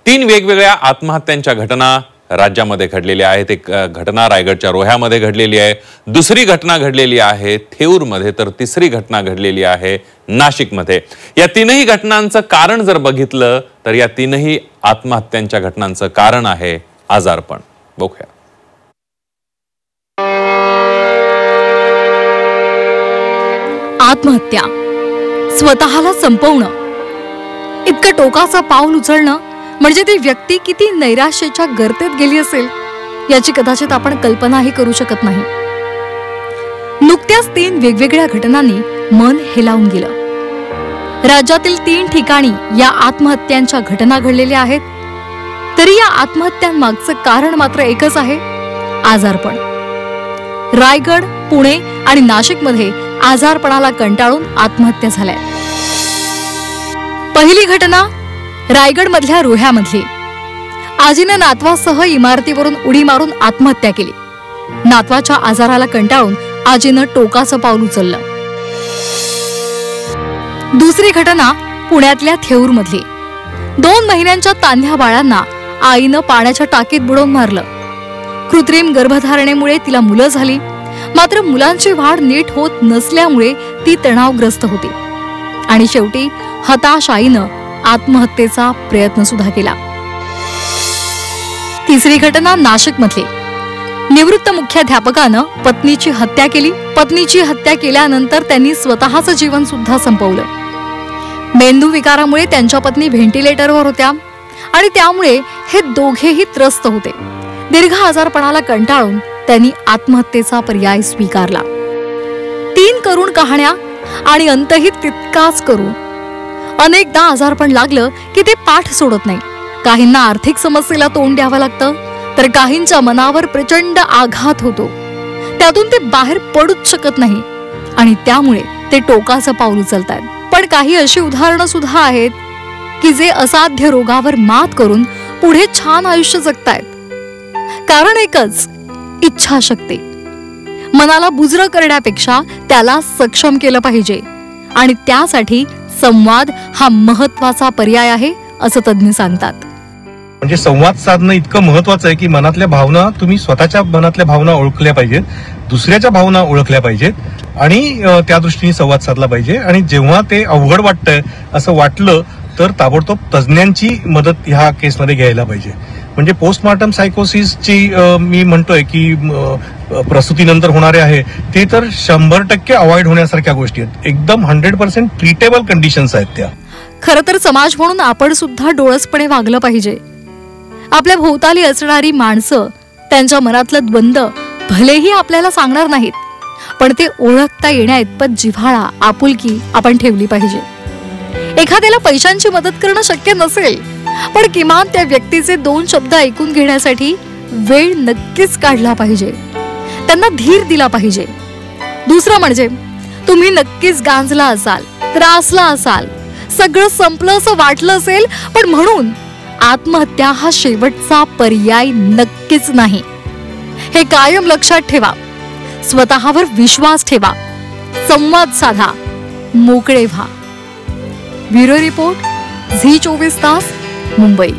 तीन वेगवेगळ्या आत्महत्यांच्या घटना राज्यामध्ये घडलेल्या आहेत। एक घटना रायगडच्या रोह्यामध्ये घडलेली आहे, दुसरी घटना घडलेली आहे थेऊरमध्ये, तर तिसरी घटना घडलेली आहे नाशिकमध्ये। या तीनही घटनांचं कारण जर बघितलं तर या तीनही आत्महत्यांच्या घटनांचं कारण आहे आजारपण। बघूया। आत्महत्या, स्वतःला संपवणं, इतकं टोकाचं पाऊल उचलणं म्हणजे ती व्यक्ती किती नैराश्याच्या गर्तेत गेली असेल याची कदाचित आपण कल्पनाही करू शकत नाही। नुकत्याच तीन वेगवेगळ्या घटनांनी मन हेलावून गेलं। राज्यातील 3 ठिकाणी या आत्महत्यांच्या घटना घडलेल्या आहेत, तरी या आत्महत्यांमागचं कारण मात्र एकच आहे, आजारपण। रायगड, पुणे आणि नाशिकमध्ये आजारपणाला कंटाळून आत्महत्या झाल्या। पहिली घटना रायगड मधल्या रोह्यामधली। आजीनं नातवासह इमारतीवरून उडी मारून आत्महत्या केली। नातवाच्या आजाराला कंटाळून आजीनं टोकाचं पाऊल उचललं। दुसरी घटना पुण्यातल्या थेऊरमधली। 2 महिन्यांच्या तान्ह्या बाळांना आईनं पाण्याच्या टाकीत बुडवून मारलं। कृत्रिम गर्भधारणेमुळे तिला मुलं झाली, मात्र मुलांची वाढ नीट होत नसल्यामुळे ती तणावग्रस्त होती आणि शेवटी हताश आईनं आत्महत्येचा प्रयत्न सुद्धा केला। तिसरी घटना नाशिकमधली। निवृत्त मुख्याध्यापकानं पत्नीची हत्या केली। पत्नीची हत्या केल्यानंतर त्यांनी स्वतःचं जीवन सुद्धा संपवलं। मेंदू विकारामुळे त्यांच्या पत्नी व्हेंटिलेटरवर होत्या आणि त्यामुळे हे दोघेही त्रस्त होते। दीर्घ आजारपणाला कंटाळून त्यांनी आत्महत्येचा पर्याय स्वीकारला। 3 करुण कहाण्या आणि अंतही तितकाच करून। अनेकदा आजारपण लागलं की ते पाठ सोडत नाही। काहींना आर्थिक समस्येला तोंड द्यावं लागतं, तर काहींच्या मनावर प्रचंड आघात होतो। त्यातून ते बाहेर पडूच शकत नाही आणि त्यामुळे ते टोकाचं पाऊल उचलतात। पण काही अशी उदाहरणं सुद्धा आहेत की जे असाध्य रोगावर मात करून पुढे छान आयुष्य जगतायत। कारण एकच, इच्छाशक्ती। मनाला बुजरं करण्यापेक्षा त्याला सक्षम केलं पाहिजे आणि त्यासाठी संवाद हा महत्त्वाचा पर्याय आहे असं तज्ञ सांगतात। म्हणजे संवाद साधणं इतकं महत्त्वाचं आहे की मनातल्या भावना, तुम्ही स्वतःच्या मनातल्या भावना ओळखल्या पाहिजेत, दुसऱ्याच्या भावना ओळखल्या पाहिजेत आणि त्या दृष्टीने संवाद साधला पाहिजे। आणि जेव्हा ते अवघड वाटतंय असं वाटलं तर ताबडतोब तज्ञांची मदत ह्या केसमध्ये घ्यायला पाहिजे। म्हणजे पोस्टमॉर्टम सायकोसिसची मी म्हणतोय की प्रसूतीनंतर होणारे आहे ते तर 100% अवॉइड होण्यासारख्या गोष्टी आहेत। एकदम 100% ट्रीटेबल कंडिशन्स आहेत त्या। खरं तर समाज म्हणून आपण सुद्धा डोळसपणे वागलं पाहिजे। आपल्या भोवताली असणारी माणसं, त्यांच्या मनातलं द्वंद्व भलेही आपल्याला सांगणार नाहीत, पण ते ओळखता येण्याइतपत जिव्हाळा, आपुलकी आपण ठेवली पाहिजे। एखाद्याला पैशांची मदत करणं शक्य नसेल, पण किमान त्या व्यक्तीचे 2 शब्द ऐकून घेण्यासाठी वेळ नक्कीच काढला पाहिजे, त्यांना धीर दिला पाहिजे। दुसरं म्हणजे तुम्ही नक्कीच गांजला असाल, त्रासला असाल, सगळं संपलं असं वाटलं असेल, पण म्हणून आत्महत्या हा शेवटचा पर्याय नक्कीच नाही, हे कायम लक्षात ठेवा। स्वतःवर विश्वास ठेवा, संवाद साधा, मोकळे व्हा। ब्युरो रिपोर्ट, झी 24 तास, मुंबई।